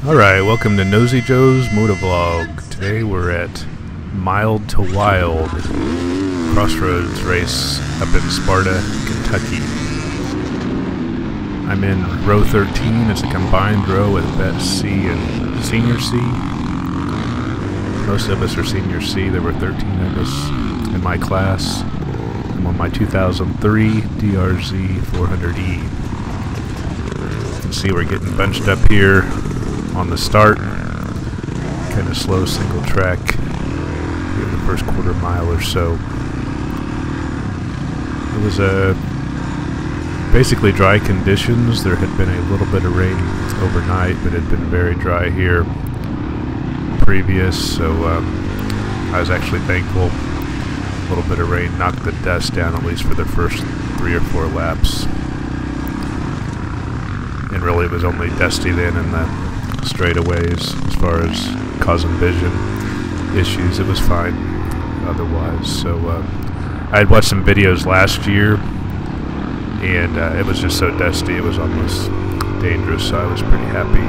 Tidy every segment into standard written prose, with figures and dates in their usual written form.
Alright, welcome to Nosy Joe's Motovlog. Today we're at Mild to Wild Crossroads race up in Sparta, Kentucky. I'm in row 13. It's a combined row with Bet C and Senior C. Most of us are Senior C. There were 13 of us in my class. I'm on my 2003 DRZ 400E. You can see we're getting bunched up here on the start. Kind of slow single track here the first quarter mile or so. It was basically dry conditions. There had been a little bit of rain overnight, but it had been very dry here previous, so I was actually thankful. A little bit of rain knocked the dust down, at least for the first 3 or 4 laps. And really it was only dusty then in the straightaways. As far as causing vision issues, it was fine otherwise. So I had watched some videos last year, and it was just so dusty it was almost dangerous, so I was pretty happy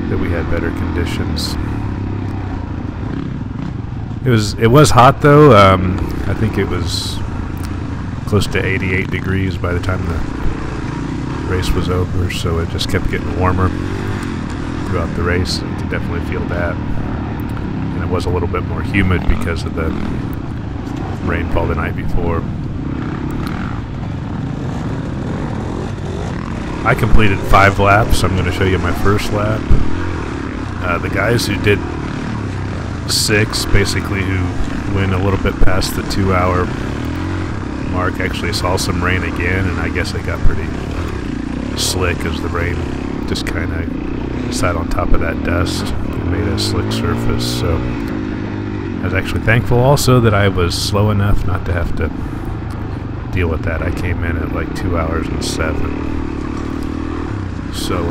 that we had better conditions. It was hot though. I think it was close to 88 degrees by the time the race was over, so it just kept getting warmer throughout the race. You could definitely feel that. And it was a little bit more humid because of the rainfall the night before. I completed 5 laps. I'm going to show you my first lap. The guys who did 6, basically, who went a little bit past the 2-hour mark, actually saw some rain again, and I guess it got pretty slick as the rain just kind of sat on top of that dust and made a slick surface. So I was actually thankful also that I was slow enough not to have to deal with that. I came in at like 2 hours and 7. So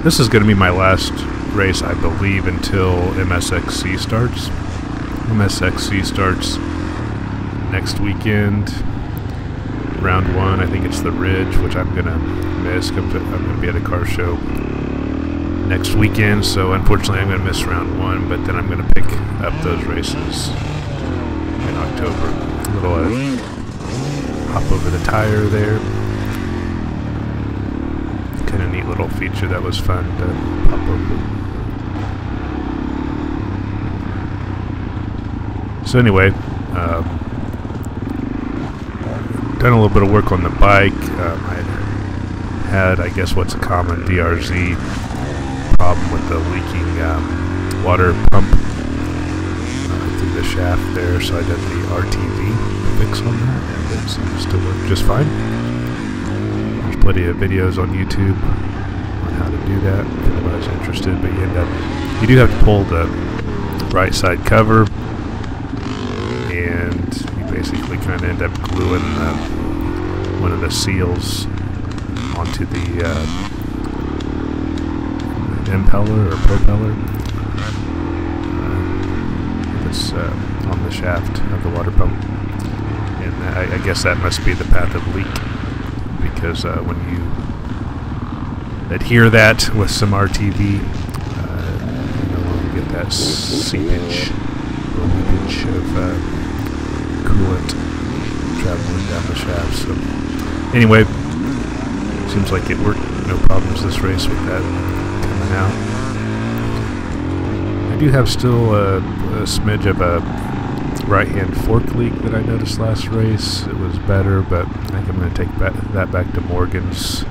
this is going to be my last race, I believe, until MSXC starts. MSXC starts next weekend, round 1. I think it's the Ridge, which I'm going to miss. I'm going to be at a car show next weekend, so unfortunately I'm going to miss round 1, but then I'm going to pick up those races in October. A little hop over the tire there. Kind of neat little feature that was fun to pop over. So anyway, done a little bit of work on the bike. I had, I guess, what's a common DRZ problem with the leaking water pump through the shaft there, so I did the RTV fix on that, and it seems to work just fine. There's plenty of videos on YouTube on how to do that if anybody's interested, but you do have to pull the right side cover, and you basically kind of end up gluing one of the seals onto the impeller or propeller. It's on the shaft of the water pump, and I guess that must be the path of leak, because when you adhere that with some RTV, you no longer get that seepage or leakage of coolant traveling down the shaft. So anyway, seems like it worked. No problems this race with that coming out. I do have still a smidge of a right-hand fork leak that I noticed last race. It was better, but I think I'm going to take that back to Morgan's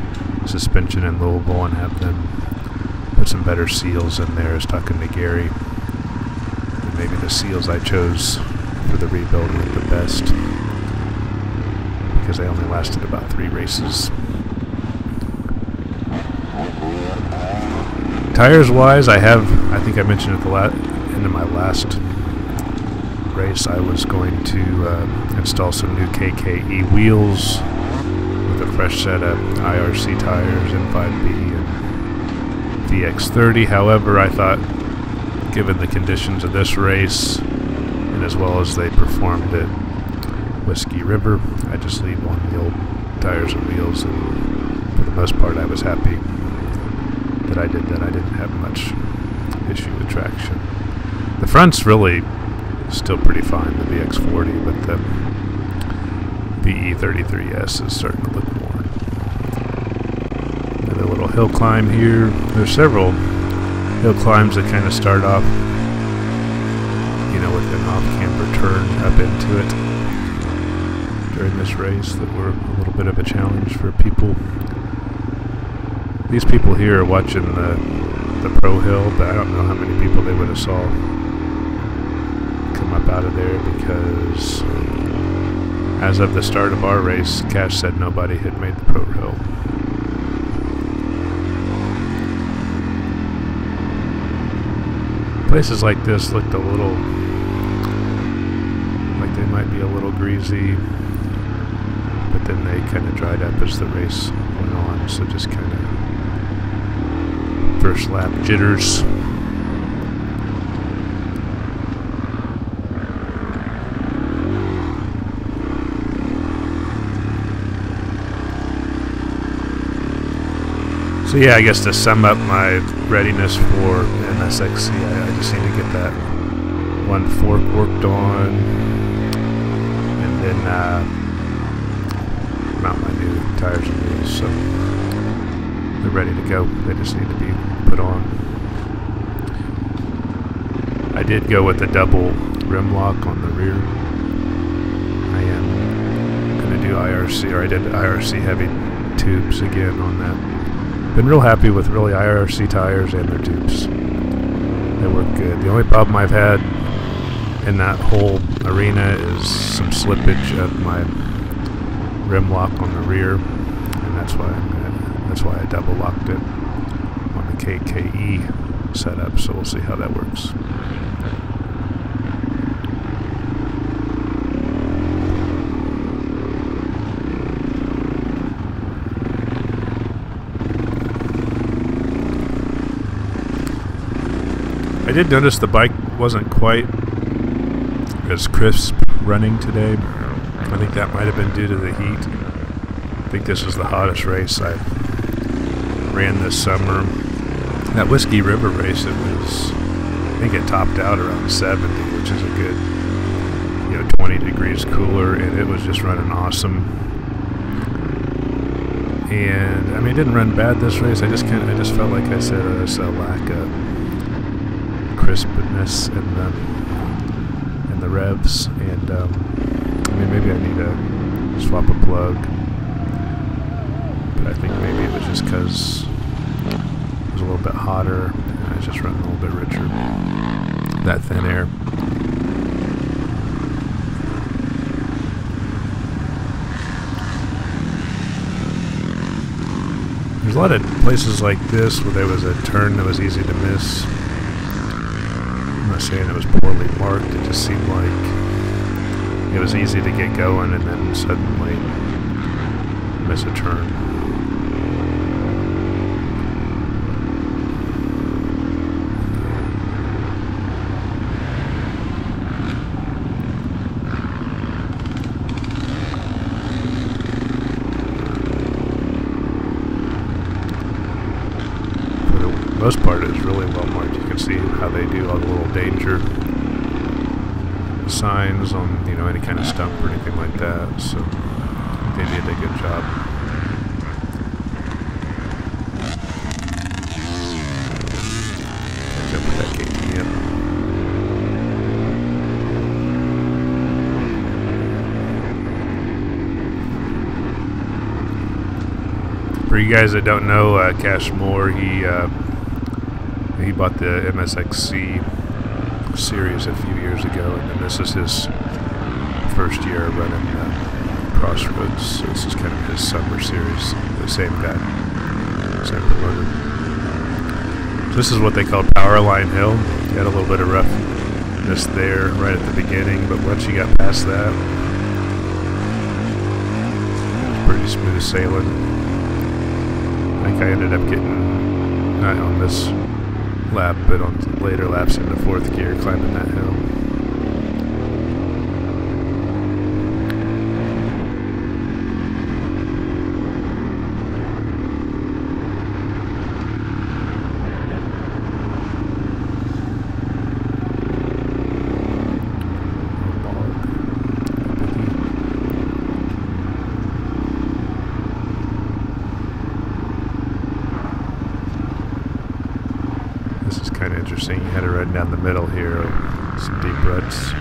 suspension in Louisville and have them put some better seals in there. I was talking to Gary, and maybe the seals I chose for the rebuild were the best, because they only lasted about 3 races. Tires wise, I think I mentioned at the end of my last race, I was going to install some new KKE wheels with a fresh set of IRC tires, M5B and VX30. However, I thought, given the conditions of this race, and as well as they performed at Whiskey River, I just leave on the old tires and wheels, and for the most part I was happy. that I did that, I didn't have much issue with traction. The front's really still pretty fine, the VX40, but the E33S is starting to look worn. Another little hill climb here. There's several hill climbs that kind of start off, you know, with an off-camber turn up into it during this race that were a little bit of a challenge for people. These people here are watching the pro hill, but I don't know how many people they would have saw come up out of there, because as of the start of our race, Cash said nobody had made the pro hill. Places like this looked a little like they might be a little greasy, but then they kind of dried up as the race went on, so just kind of first lap jitters. So yeah, I guess to sum up my readiness for MSXC, I just need to get that one fork worked on, and then mount my new tires and wheels, so they're ready to go. They just need to be put on. I did go with a double rim lock on the rear. I am going to do IRC, or I did IRC heavy tubes again on that. Been real happy with really IRC tires and their tubes. They work good. The only problem I've had in that whole arena is some slippage of my rim lock on the rear, and that's why I double locked it on the KKE setup. So we'll see how that works. I did notice the bike wasn't quite as crisp running today. I think that might have been due to the heat. I think this is the hottest race I ran this summer. That Whiskey River race, I think it topped out around 70, which is a good, 20 degrees cooler, and it was just running awesome. And I mean, it didn't run bad this race. I just felt like I said there's a lack of crispness in the revs, and I mean, maybe I need to swap a plug, but I think maybe it was just because it was a little bit hotter and I was just running a little bit richer, that thin air. There's a lot of places like this where there was a turn that was easy to miss. I'm not saying it was poorly marked, it just seemed like it was easy to get going and then suddenly miss a turn. Most part is really well marked. You can see how they do all the little danger signs on, any kind of stump or anything like that. So they did a good job. Catch up with that KTM. For you guys that don't know, Cash Moore, he bought the MSXC series a few years ago, and then this is his first year running Crossroads, so this is kind of his summer series. The same guy, same promoter. So this is what they call Powerline Hill. You had a little bit of roughness there right at the beginning, but once you got past that, it was pretty smooth sailing. I think I ended up getting, not on this lap, but on later laps in the fourth gear climbing that hill. kind of interesting. You had it right down the middle here, some deep ruts.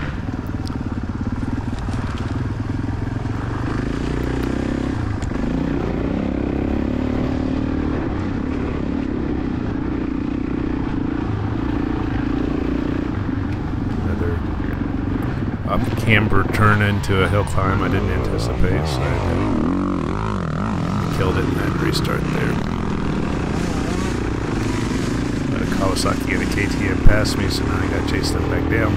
Another up camber turn into a hill climb I didn't anticipate, so I killed it and had to restart there. Kawasaki and a KTM passed me, so now I gotta chase them back down.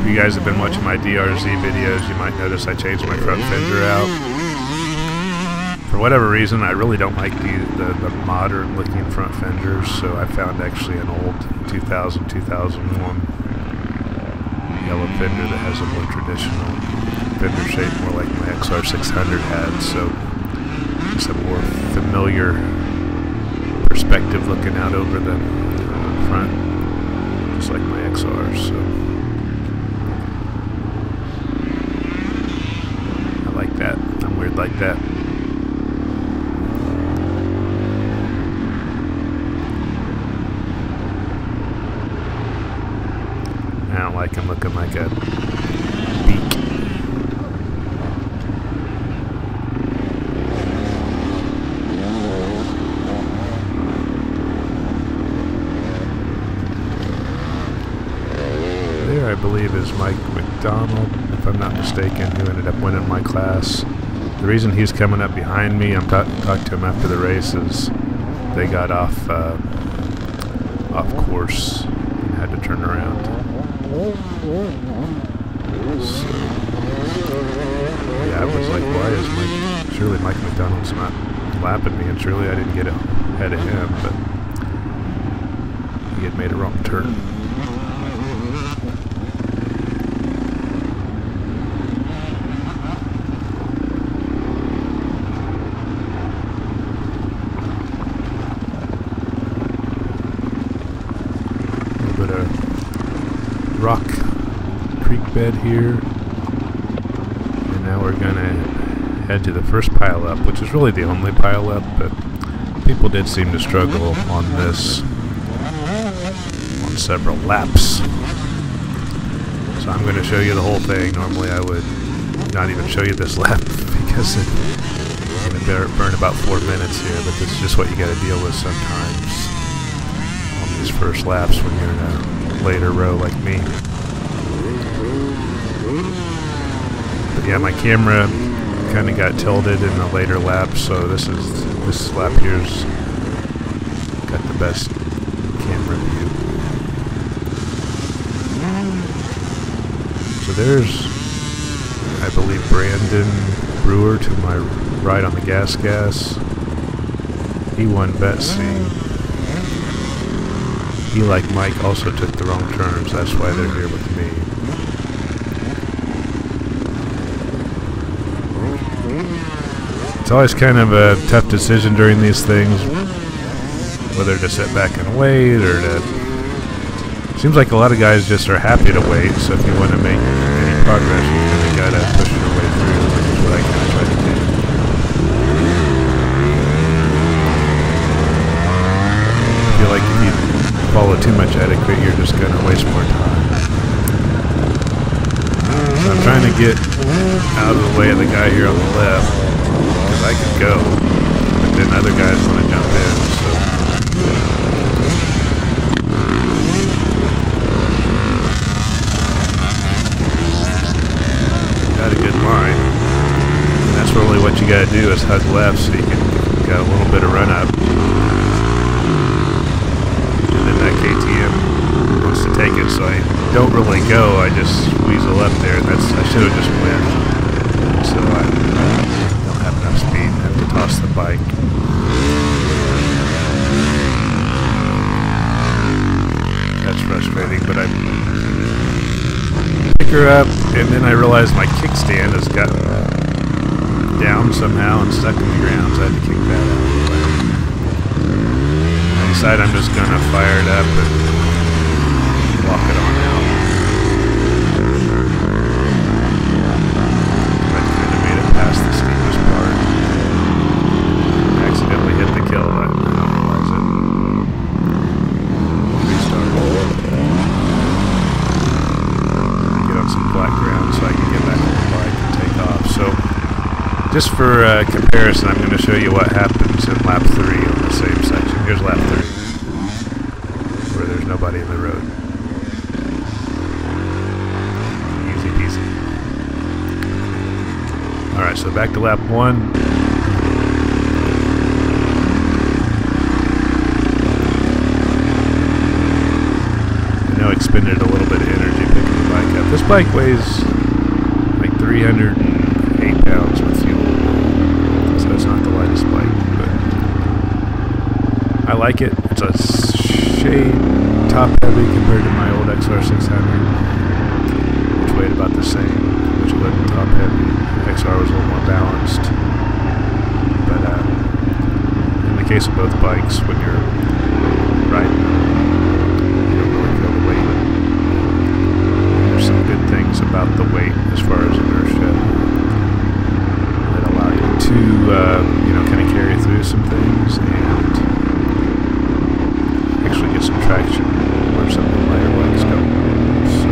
If you guys have been watching my DRZ videos, you might notice I changed my front fender out. For whatever reason, I really don't like the modern looking front fenders, so I found actually an old 2000-2001 yellow fender that has a more traditional fender shape, more like my XR600 had, so it's a more familiar perspective looking out over the front, just like my XR, so I like that. I'm weird like that. I don't like him looking like a beak. There, I believe, is Mike McDonald, if I'm not mistaken, who ended up winning my class. The reason he's coming up behind me, I'm talking to him after the race, is they got off course and had to turn around. So, yeah, I was like, why is surely Mike McDonald's not lapping me, and surely I didn't get ahead of him, but he had made a wrong turn. A little bit of rock creek bed here, and now we're gonna head to the first pile up, which is really the only pile up, but people did seem to struggle on this on several laps, so I'm going to show you the whole thing. Normally I would not even show you this lap because it's going to burn about 4 minutes here, but this is just what you got to deal with sometimes on these first laps when you're in a later row like me. But yeah, my camera kind of got tilted in the later lap, so this lap here's got the best camera view. So there's, I believe, Brandon Brewer to my right on the gas. He won Betsy. He, like Mike, also took the wrong turns. That's why they're here with me. It's always kind of a tough decision during these things, whether to sit back and wait or to... Seems like a lot of guys just are happy to wait, so if you want to make any progress, you kind of gotta push your way through, which is what I kind of try to do. I feel like if you follow too much etiquette, you're just gonna waste more time. So I'm trying to get out of the way of the guy here on the left, because I could go, but then other guys want to jump in, so... Got a good line, and that's really what you got to do is hug left so you can get a little bit of run up, and then that KTM wants to take it, so I don't really go, I just weasel up there. I should have just went, so I don't have enough speed and have to toss the bike. That's frustrating, but I pick her up, and then I realized my kickstand has gotten down somehow and stuck in the ground, so I had to kick that out. I decide I'm just gonna fire it up and walk it on out. I kind of made it past the steepest part. I accidentally hit the kill button. I don't realize it. Restart. Get on some flat ground so I can get back on the bike and take off. So, just for comparison, I'm going to show you what happens in lap 3 on the same section. Here's lap 3, where there's nobody in the road. Easy peasy. Alright, so back to lap 1. I know I expended a little bit of energy picking the bike up. This bike weighs like 308 pounds with fuel. So it's not the lightest bike, but I like it. It's a shade top heavy compared to my old XR600, which weighed about the same, which wasn't top heavy. XR was a little more balanced. But in the case of both bikes, when you're riding, you don't really feel the weight. There's some good things about the weight as far as inertia that allow you to, kind of carry through some things and actually get some traction where some of the lighter bikes don't. So,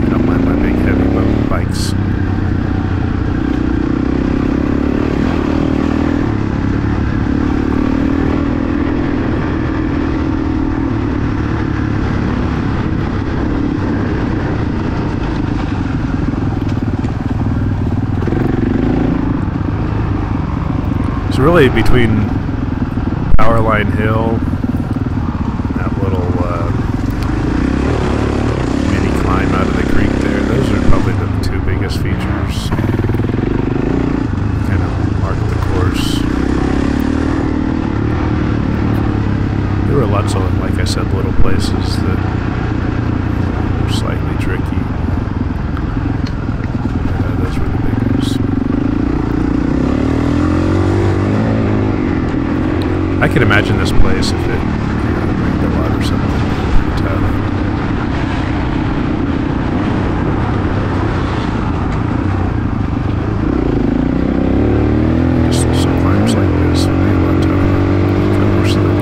I don't mind my big heavy bikes. So really between Powerline Hill and that little mini climb out of the creek there, those are probably the two biggest features. Kind of mark the course. There were lots of, like I said, little places that were slightly tricky. Those were the big ones. I could imagine this place if it rained a lot or something pretty tough. Just some climbs like this would be a lot tougher. More slick.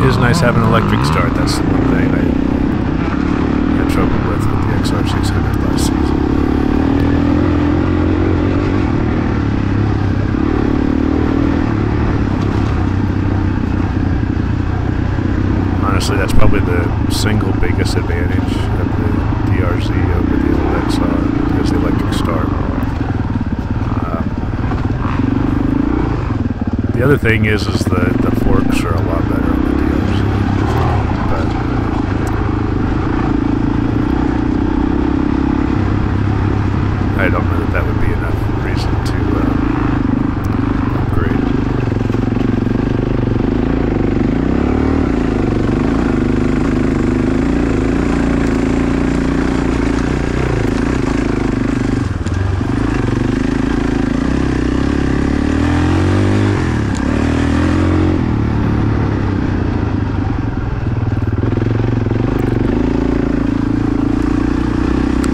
It is nice having an electric start. That's the one thing I had trouble with the XR600 last season. Honestly, that's probably the single biggest advantage of the DRZ over the old XR, is the electric start. The other thing is the forks are a lot better on the DRZ, but I don't know that would be enough reason to upgrade.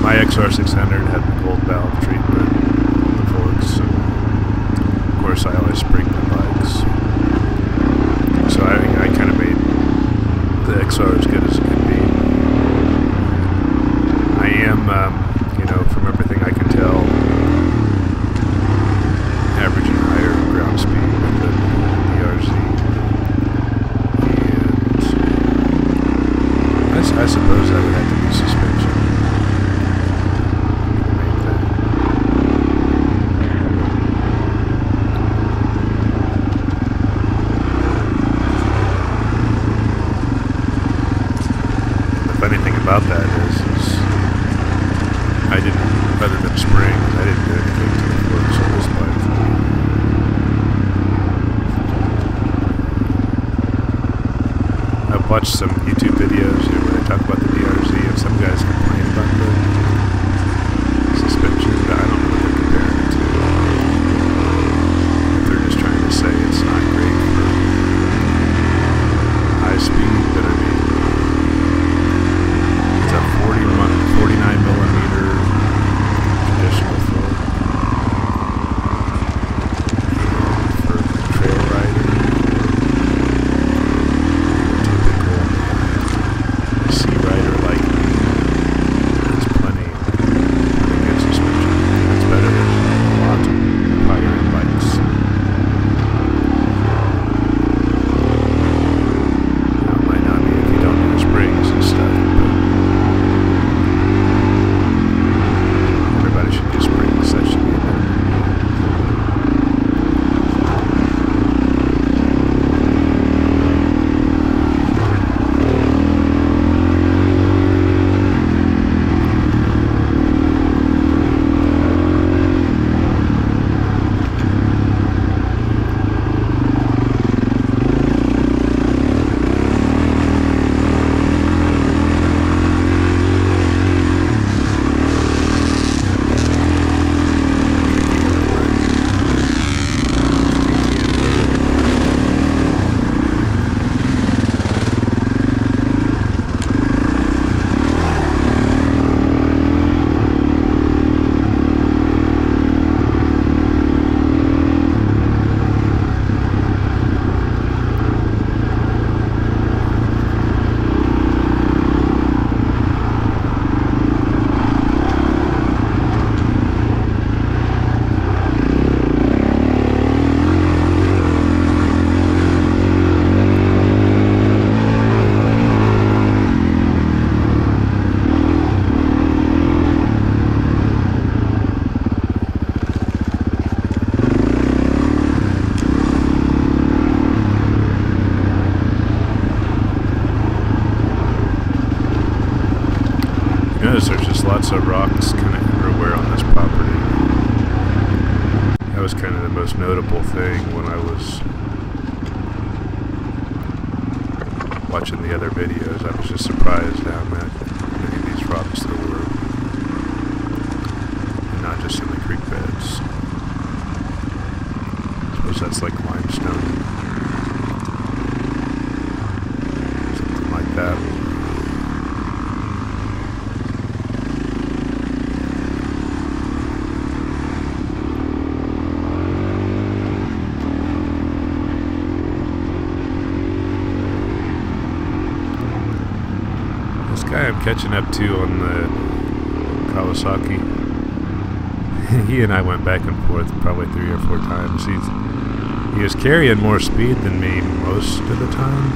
My XR600 had the gold valve treatment on the forks, and of course I always spring my bikes. So I kind of made the XR as good as it could be. I am, from everything I can tell, averaging higher ground speed with the DRZ. And I I suppose that would have to be suspension. The funny thing about that is I didn't, other than springs, I didn't do anything to the forks on this bike. I've watched some YouTube videos where they talk about the DRZ, and some guys complain about the suspension, but I don't know what they're comparing it to. If they're just trying to say it's not great for high speed, but I mean, it's a 49 millimeter traditional fork for trail riding. Sea rider like me, it's plenty good suspension. It's better than a lot of higher end bikes. Now, it might not be if you don't do the springs and stuff, but everybody should do springs. That should be better. Notice there's just lots of rocks kind of everywhere on this property. That was kind of the most notable thing when I was watching the other videos. I was just surprised how many of these rocks there were, and not just in the creek beds. I suppose that's like limestone, something like that. Guy I'm catching up to on the Kawasaki, he and I went back and forth probably 3 or 4 times. He was carrying more speed than me most of the time,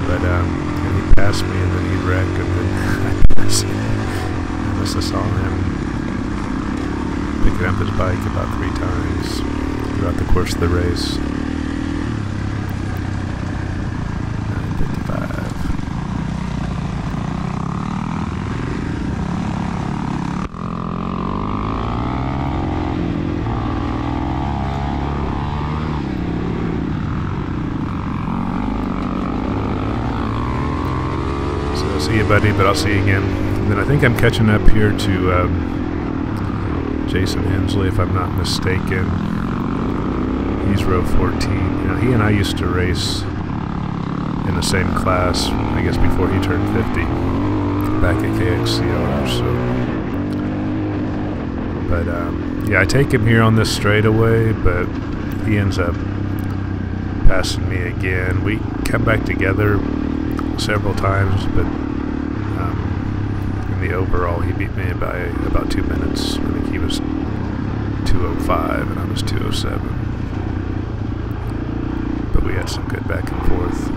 but and he passed me and then he'd wreck and then I passed him. I must have saw him picking up his bike about 3 times throughout the course of the race. See you, buddy, but I'll see you again. And then I think I'm catching up here to Jason Hensley, if I'm not mistaken. He's row 14. You know, he and I used to race in the same class, I guess before he turned 50, back at KXCR. So, but yeah, I take him here on this straightaway, but he ends up passing me again. We come back together several times, but in the overall he beat me by about 2 minutes. I think he was 2:05 and I was 2:07, but we had some good back and forth.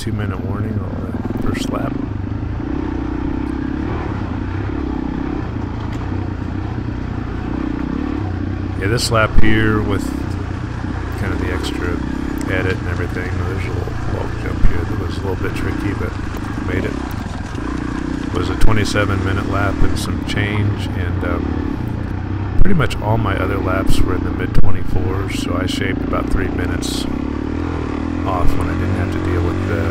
2-minute warning on the first lap. Yeah, this lap here with kind of the extra edit and everything, there's a little wall jump here that was a little bit tricky, but made it. It was a 27-minute lap and some change, and pretty much all my other laps were in the mid-24s, so I shaved about 3 minutes off when I didn't have to deal with the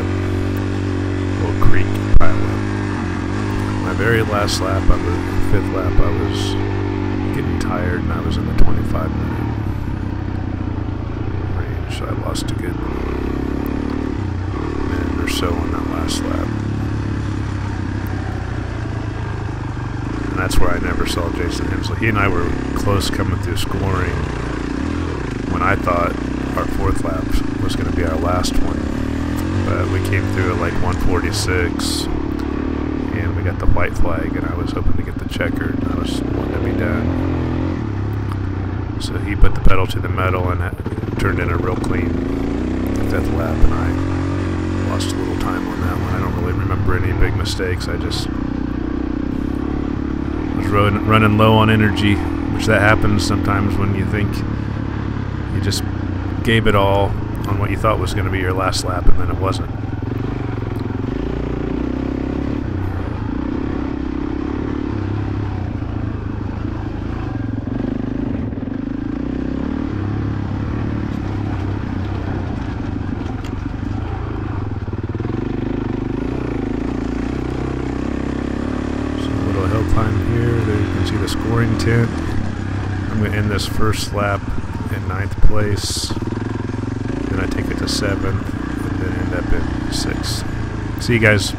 little creek pileup. My very last lap, on the 5th lap, I was getting tired and I was in the 25-minute range, so I lost a good minute or so on that last lap. And that's where I never saw Jason Hensley. He and I were close coming through scoring when I thought our 4th lap was going to be our last one, but we came through at like 146 and we got the white flag, and I was hoping to get the checkered, and I was wanting to be done. So he put the pedal to the metal and turned in a real clean 5th lap, and I lost a little time on that one. I don't really remember any big mistakes. I just was running low on energy, which that happens sometimes when you think you just gave it all on what you thought was going to be your last lap, and then it wasn't. See the scoring tent. I'm going to end this first lap in 9th place, then I take it to 7th, and then end up in 6th. See you guys.